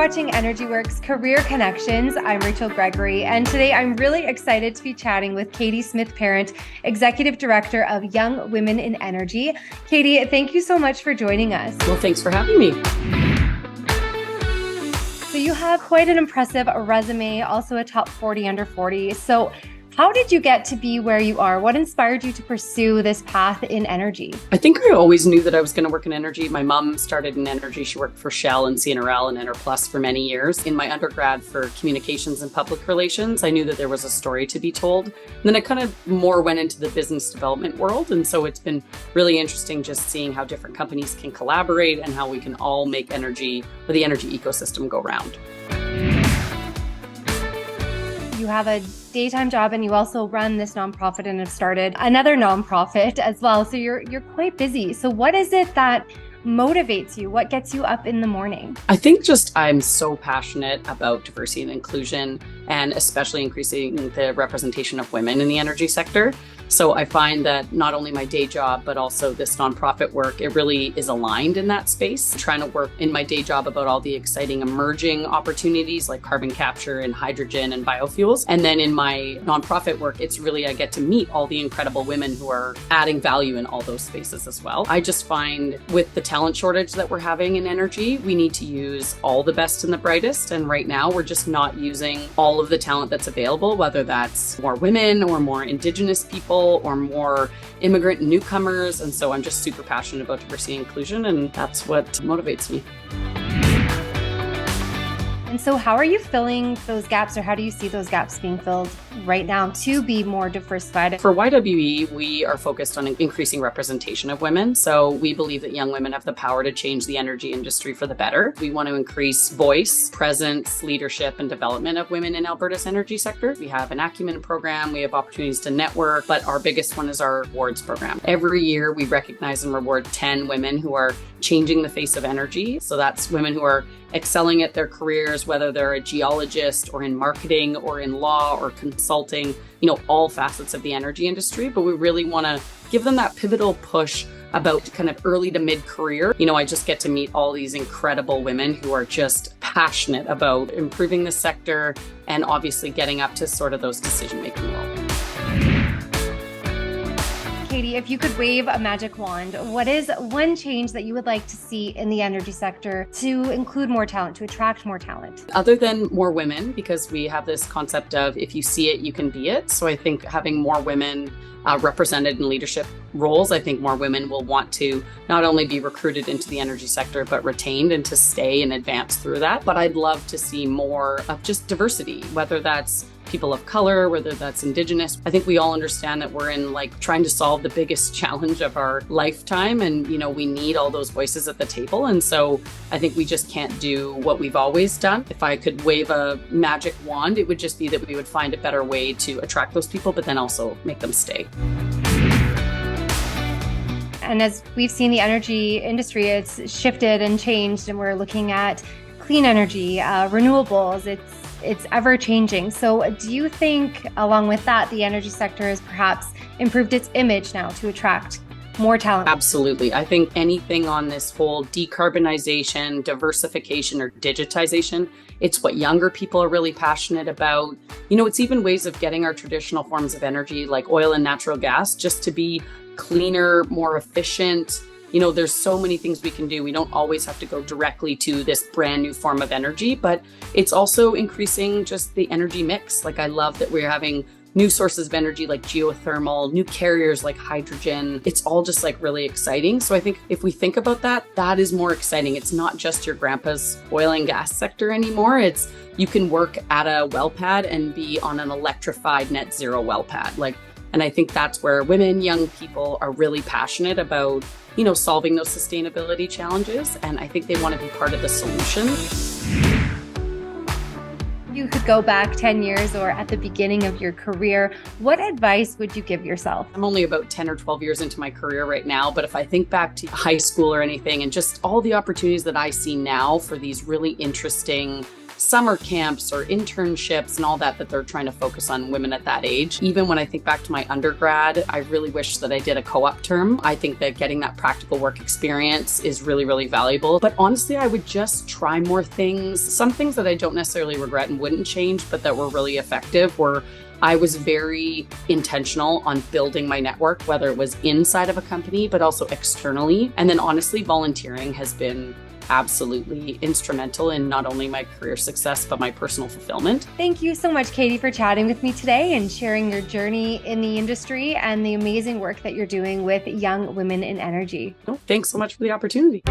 watching Energy Works Career Connections. I'm Rachel Gregory, and today I'm really excited to be chatting with Katie Smith-Parent, Executive Director of Young Women in Energy. Katie, thank you so much for joining us. Well, thanks for having me. So you have quite an impressive resume, also a top 40 under 40. So how did you get to be where you are? What inspired you to pursue this path in energy? I think I always knew that I was going to work in energy. My mom started in energy. She worked for Shell and CNRL and Enerplus for many years. In my undergrad for communications and public relations, I knew that there was a story to be told. And then I kind of more went into the business development world. And so it's been really interesting just seeing how different companies can collaborate and how we can all make energy or the energy ecosystem go round. You have a daytime job and you also run this nonprofit and have started another nonprofit as well. So you're quite busy. So what is it that motivates you? What gets you up in the morning? I think just I'm so passionate about diversity and inclusion, and especially increasing the representation of women in the energy sector. So I find that not only my day job, but also this nonprofit work, it really is aligned in that space. I'm trying to work in my day job about all the exciting emerging opportunities like carbon capture and hydrogen and biofuels. And then in my nonprofit work, it's really, I get to meet all the incredible women who are adding value in all those spaces as well. I just find with the talent shortage that we're having in energy, we need to use all the best and the brightest. And right now we're just not using all of the talent that's available, whether that's more women or more Indigenous people or more immigrant newcomers. And so I'm just super passionate about diversity and inclusion, and that's what motivates me. And so how are you filling those gaps, or how do you see those gaps being filled right now to be more diversified? For YWE, we are focused on increasing representation of women. So we believe that young women have the power to change the energy industry for the better. We want to increase voice, presence, leadership, and development of women in Alberta's energy sector. We have an acumen program, we have opportunities to network, but our biggest one is our awards program. Every year we recognize and reward 10 women who are changing the face of energy. So that's women who are excelling at their careers, whether they're a geologist or in marketing or in law or consulting, all facets of the energy industry. But we really want to give them that pivotal push about kind of early to mid-career. I just get to meet all these incredible women who are just passionate about improving the sector and obviously getting up to sort of those decision-making roles. Katie, if you could wave a magic wand, what is one change that you would like to see in the energy sector to include more talent, to attract more talent? Other than more women, because we have this concept of if you see it, you can be it. So I think having more women represented in leadership roles, I think more women will want to not only be recruited into the energy sector, but retained and to stay and advance through that. But I'd love to see more of just diversity, whether that's people of color, whether that's Indigenous. I think we all understand that we're in trying to solve the biggest challenge of our lifetime. And, we need all those voices at the table. And so I think we just can't do what we've always done. If I could wave a magic wand, it would just be that we would find a better way to attract those people, but then also make them stay. And as we've seen the energy industry, it's shifted and changed, and we're looking at clean energy, renewables. It's ever changing. So do you think along with that, the energy sector has perhaps improved its image now to attract more talent? Absolutely. I think anything on this whole decarbonization, diversification, or digitization, it's what younger people are really passionate about. It's even ways of getting our traditional forms of energy like oil and natural gas just to be cleaner, more efficient. There's so many things we can do. We don't always have to go directly to this brand new form of energy, but it's also increasing just the energy mix. I love that we're having new sources of energy like geothermal, new carriers like hydrogen. It's all just really exciting. So I think if we think about that, that is more exciting. It's not just your grandpa's oil and gas sector anymore. It's you can work at a well pad and be on an electrified net zero well pad. And I think that's where women, young people are really passionate about, solving those sustainability challenges. And I think they want to be part of the solution. You could go back 10 years or at the beginning of your career. What advice would you give yourself? I'm only about 10 or 12 years into my career right now, but if I think back to high school or anything and just all the opportunities that I see now for these really interesting summer camps or internships and all that they're trying to focus on women at that age. Even when I think back to my undergrad, I really wish that I did a co-op term. I think that getting that practical work experience is really, really valuable. But honestly, I would just try more things. Some things that I don't necessarily regret and wouldn't change, but that were really effective were I was very intentional on building my network, whether it was inside of a company, but also externally. And then honestly, volunteering has been absolutely instrumental in not only my career success, but my personal fulfillment. Thank you so much, Katie, for chatting with me today and sharing your journey in the industry and the amazing work that you're doing with young women in energy. Thanks so much for the opportunity.